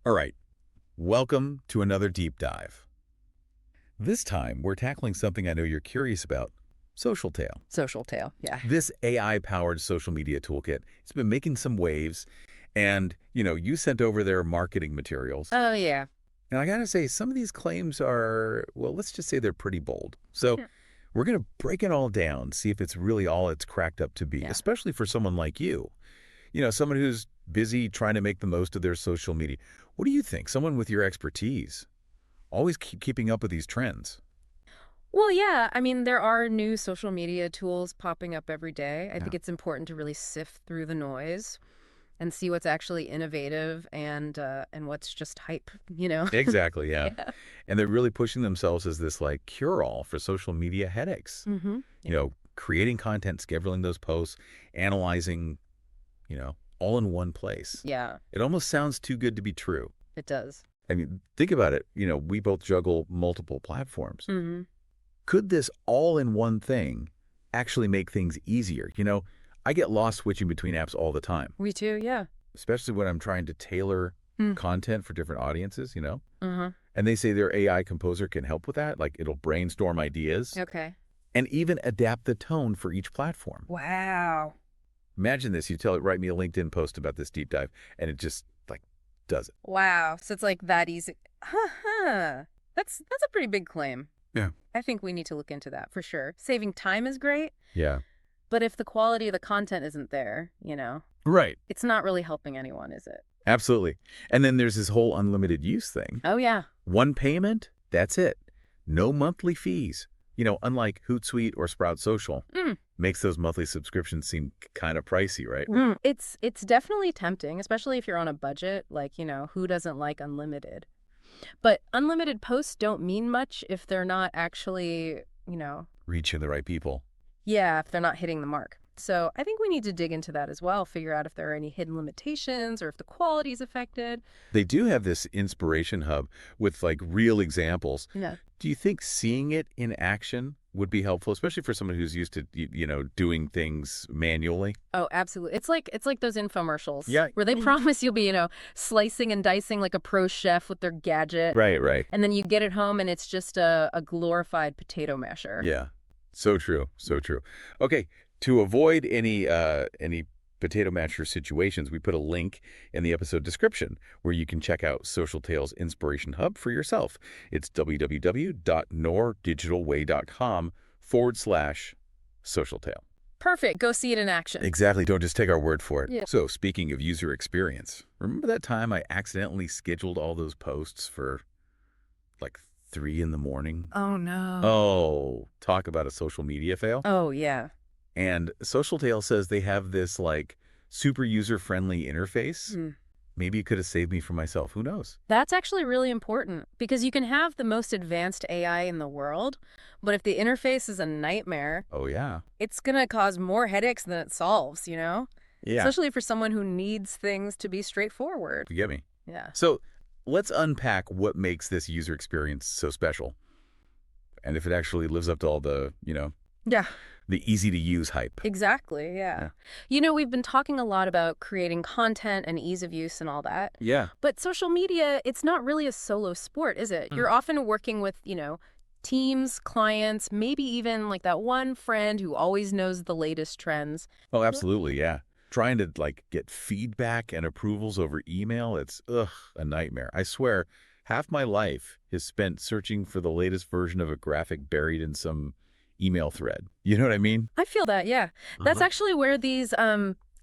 All right, welcome to another deep dive. This time, we're tackling something I know you're curious about, SocialTail. Social Tail, yeah. This AI-powered social media toolkit, it's been making some waves, and, you sent over their marketing materials. Oh, yeah. And I gotta say, some of these claims are, well, let's just say they're pretty bold. So Yeah. we're gonna break it all down, see if it's really all it's cracked up to be, Yeah. especially for someone like you. Someone who's busy trying to make the most of their social media. What do you think? Someone with your expertise, always keeping up with these trends. Well, yeah. I mean, there are new social media tools popping up every day. I Yeah. think it's important to really sift through the noise and see what's actually innovative and what's just hype, you know? Exactly, yeah. Yeah. And they're really pushing themselves as this like cure-all for social media headaches. Mm-hmm. Creating content, scheduling those posts, analyzing, all in one place. Yeah, It almost sounds too good to be true. it does. I mean, think about it. We both juggle multiple platforms. Mm-hmm. Could this all-in-one thing actually make things easier? I get lost switching between apps all the time, We too, yeah. especially when I'm trying to tailor Hmm. content for different audiences. Uh-huh. And they say their AI composer can help with that. Like it'll brainstorm ideas Okay. and even adapt the tone for each platform. Wow. Imagine this. You tell it, write me a LinkedIn post about this deep dive, and it just like does it. Wow. So it's like that easy. Huh. That's a pretty big claim. Yeah. I think we need to look into that for sure. Saving time is great, Yeah. but if the quality of the content isn't there, Right. it's not really helping anyone, is it? Absolutely. And then there's this whole unlimited use thing. Oh, yeah. One payment, that's it. No monthly fees. Unlike Hootsuite or Sprout Social, Mm. makes those monthly subscriptions seem kind of pricey, right? It's definitely tempting, especially if you're on a budget. Like, who doesn't like unlimited? But unlimited posts don't mean much if they're not actually, Reaching the right people. yeah, if they're not hitting the mark. So I think we need to dig into that as well, figure out if there are any hidden limitations or if the quality is affected. They do have this inspiration hub with like real examples. Yeah. Do you think seeing it in action would be helpful, especially for someone who's used to, doing things manually? Oh, absolutely. It's like those infomercials. Yeah. Where they promise you'll be, slicing and dicing like a pro chef with their gadget. Right, right. And then you get it home and it's just a glorified potato masher. Yeah. So true. So true. Okay. To avoid any potato masher situations, we put a link in the episode description where you can check out SocialTail's Inspiration Hub for yourself. It's www.nordigitalway.com/SocialTail. Perfect. Go see it in action. Exactly. Don't just take our word for it. Yeah. So speaking of user experience, remember that time I accidentally scheduled all those posts for like 3 in the morning? Oh, no. Oh, talk about a social media fail. Oh, yeah. And SocialTail says they have this like super user-friendly interface. Mm. Maybe it could have saved me from myself. Who knows? That's actually really important because you can have the most advanced AI in the world, but if the interface is a nightmare, Oh, yeah. it's going to cause more headaches than it solves, Yeah. Especially for someone who needs things to be straightforward. You get me? Yeah. So let's unpack what makes this user experience so special. And if it actually lives up to all the, Yeah. the easy-to-use hype. Exactly, yeah. We've been talking a lot about creating content and ease of use and all that. Yeah. But social media, it's not really a solo sport, is it? You're often working with, teams, clients, maybe even like that one friend who always knows the latest trends. Oh, absolutely, yeah. Trying to like get feedback and approvals over email, it's a nightmare. I swear, half my life is spent searching for the latest version of a graphic buried in some email thread. You know what I mean? I feel that, yeah. That's Uh-huh. actually where these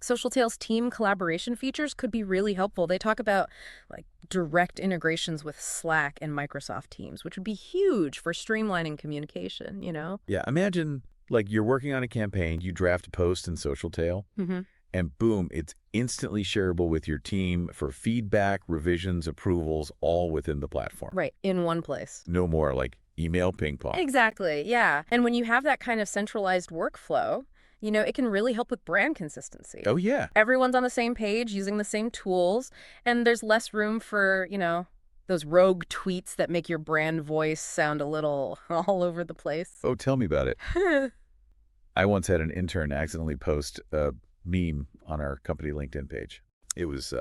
SocialTail's team collaboration features could be really helpful. They talk about like direct integrations with Slack and Microsoft Teams, which would be huge for streamlining communication, Yeah, imagine like you're working on a campaign, you draft a post in SocialTail, Mm-hmm. and boom, it's instantly shareable with your team for feedback, revisions, approvals, all within the platform. Right, in one place. No more like email ping pong. Exactly, yeah. And when you have that kind of centralized workflow, it can really help with brand consistency. Oh, yeah. Everyone's on the same page, using the same tools, and there's less room for, those rogue tweets that make your brand voice sound a little all over the place. Oh, tell me about it. I once had an intern accidentally post a meme on our company LinkedIn page. It was,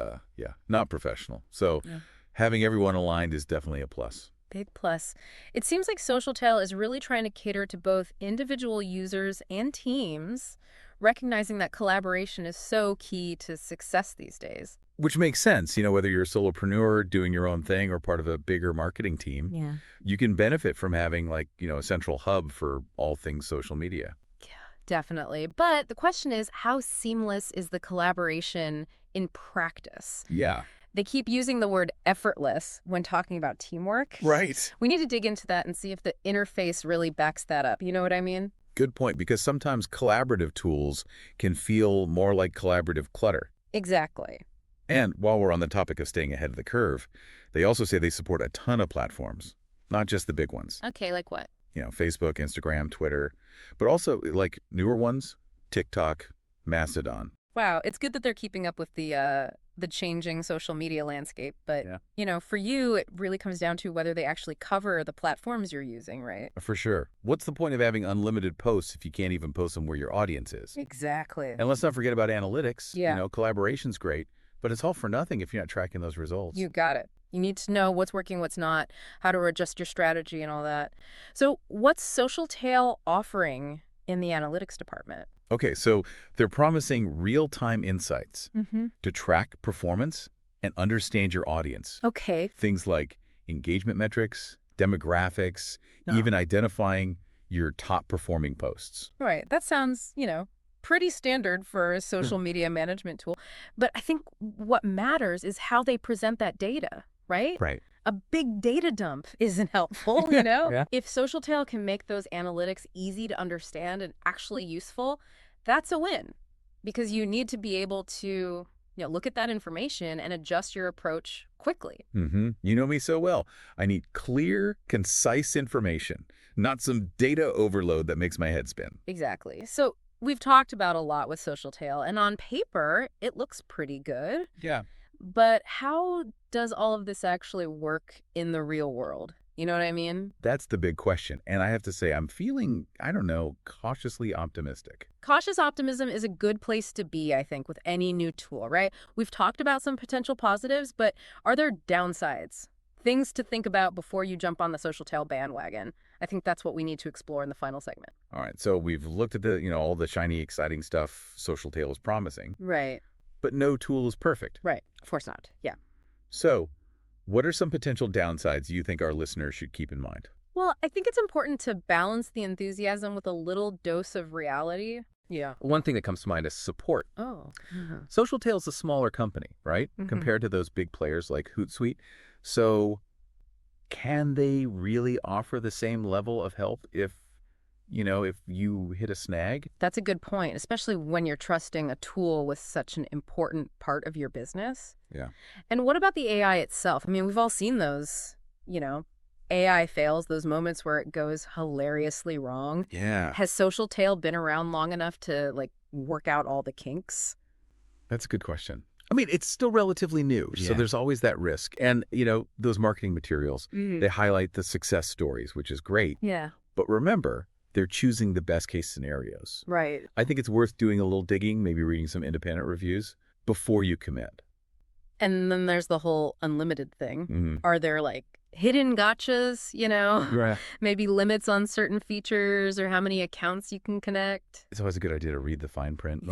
not professional. So Yeah. Having everyone aligned is definitely a plus. Big plus. It seems like SocialTail is really trying to cater to both individual users and teams, recognizing that collaboration is so key to success these days. Which makes sense, whether you're a solopreneur doing your own thing or part of a bigger marketing team, Yeah. you can benefit from having a central hub for all things social media. Yeah, definitely. But the question is, how seamless is the collaboration in practice? Yeah. They keep using the word effortless when talking about teamwork. Right. We need to dig into that and see if the interface really backs that up. You know what I mean? Good point, because sometimes collaborative tools can feel more like collaborative clutter. Exactly. And while we're on the topic of staying ahead of the curve, they also say they support a ton of platforms, not just the big ones. Okay, like what? Facebook, Instagram, Twitter, but also like newer ones, TikTok, Mastodon. Wow, it's good that they're keeping up with the changing social media landscape. But, for you, it really comes down to whether they actually cover the platforms you're using, right? For sure. What's the point of having unlimited posts if you can't even post them where your audience is? Exactly. And let's not forget about analytics. Yeah. Collaboration's great, but it's all for nothing if you're not tracking those results. You got it. You need to know what's working, what's not, how to adjust your strategy and all that. So what's SocialTail offering in the analytics department? Okay, so they're promising real-time insights to track performance and understand your audience. Okay. Things like engagement metrics, demographics, No. even identifying your top-performing posts. Right. That sounds, pretty standard for a social media management tool. But I think what matters is how they present that data, right? Right. A big data dump isn't helpful, you know? Yeah. If SocialTail can make those analytics easy to understand and actually useful, that's a win. Because you need to be able to, look at that information and adjust your approach quickly. You know me so well. I need clear, concise information, not some data overload that makes my head spin. Exactly. So we've talked about a lot with SocialTail, and on paper, it looks pretty good. Yeah. But how does all of this actually work in the real world? You know what I mean? That's the big question. And I have to say, I'm feeling, cautiously optimistic. Cautious optimism is a good place to be, I think, with any new tool, right? We've talked about some potential positives, but are there downsides? Things to think about before you jump on the SocialTail bandwagon. I think that's what we need to explore in the final segment. All right. So we've looked at all the shiny, exciting stuff SocialTail is promising, Right. but no tool is perfect. Right. Of course not. Yeah. So what are some potential downsides you think our listeners should keep in mind? Well, I think it's important to balance the enthusiasm with a little dose of reality. Yeah. One thing that comes to mind is support. Oh. SocialTail's a smaller company, right? Compared to those big players like Hootsuite. So can they really offer the same level of help if you hit a snag? That's a good point, especially when you're trusting a tool with such an important part of your business. Yeah. And what about the AI itself? I mean, we've all seen those, AI fails, those moments where it goes hilariously wrong. Yeah. Has SocialTail been around long enough to, work out all the kinks? That's a good question. I mean, it's still relatively new, so Yeah. there's always that risk. And, those marketing materials, they highlight the success stories, which is great. Yeah. But remember, they're choosing the best case scenarios. Right. I think it's worth doing a little digging, maybe reading some independent reviews before you commit. And then there's the whole unlimited thing. Mm-hmm. Are there, hidden gotchas, Right. maybe limits on certain features or how many accounts you can connect? It's always a good idea to read the fine print.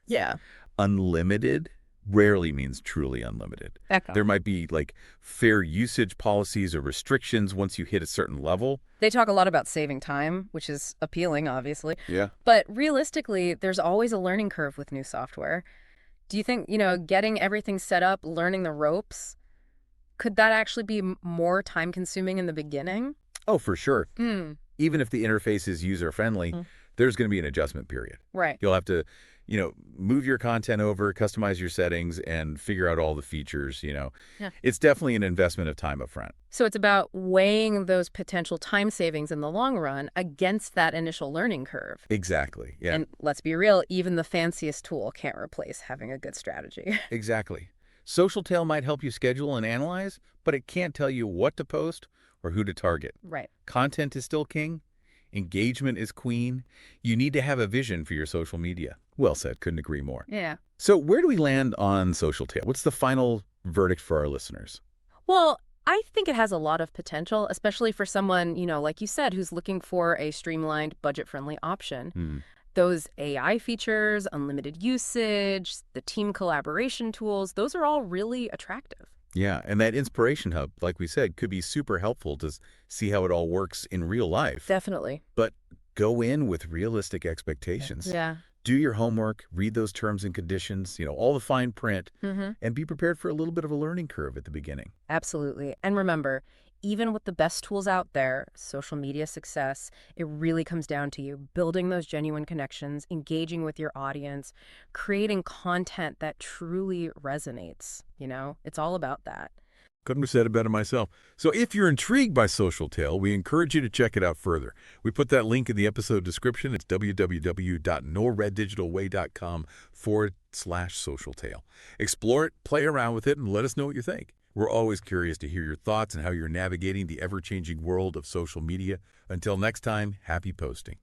Yeah. Unlimited rarely means truly unlimited. Echo. There might be fair usage policies or restrictions once you hit a certain level. They talk a lot about saving time, which is appealing, obviously. Yeah. But realistically, there's always a learning curve with new software. Do you think, getting everything set up, learning the ropes, could that actually be more time consuming in the beginning? Oh, for sure. Mm. Even if the interface is user-friendly, there's going to be an adjustment period. Right. You'll have to, move your content over, customize your settings, and figure out all the features, Yeah. It's definitely an investment of time up front. So it's about weighing those potential time savings in the long run against that initial learning curve. Exactly. Yeah, And let's be real, even the fanciest tool can't replace having a good strategy. exactly. SocialTail might help you schedule and analyze, but it can't tell you what to post or who to target. Right. Content is still king. Engagement is queen. You need to have a vision for your social media. Well said. Couldn't agree more. Yeah. So where do we land on SocialTail? What's the final verdict for our listeners? Well, I think it has a lot of potential, especially for someone, like you said, who's looking for a streamlined, budget-friendly option. Hmm. Those AI features, unlimited usage, the team collaboration tools, those are all really attractive. Yeah, and that Inspiration Hub, like we said, could be super helpful to see how it all works in real life. Definitely. But go in with realistic expectations. Yeah. Do your homework, read those terms and conditions, all the fine print, Mm-hmm. and be prepared for a little bit of a learning curve at the beginning. Absolutely. And remember, even with the best tools out there, social media success, it really comes down to you building those genuine connections, engaging with your audience, creating content that truly resonates. It's all about that. Couldn't have said it better myself. So if you're intrigued by Social Tail, we encourage you to check it out further. We put that link in the episode description. It's www.noreddigitalway.com/Social Tail. Explore it, play around with it, and let us know what you think. We're always curious to hear your thoughts and how you're navigating the ever-changing world of social media. Until next time, happy posting.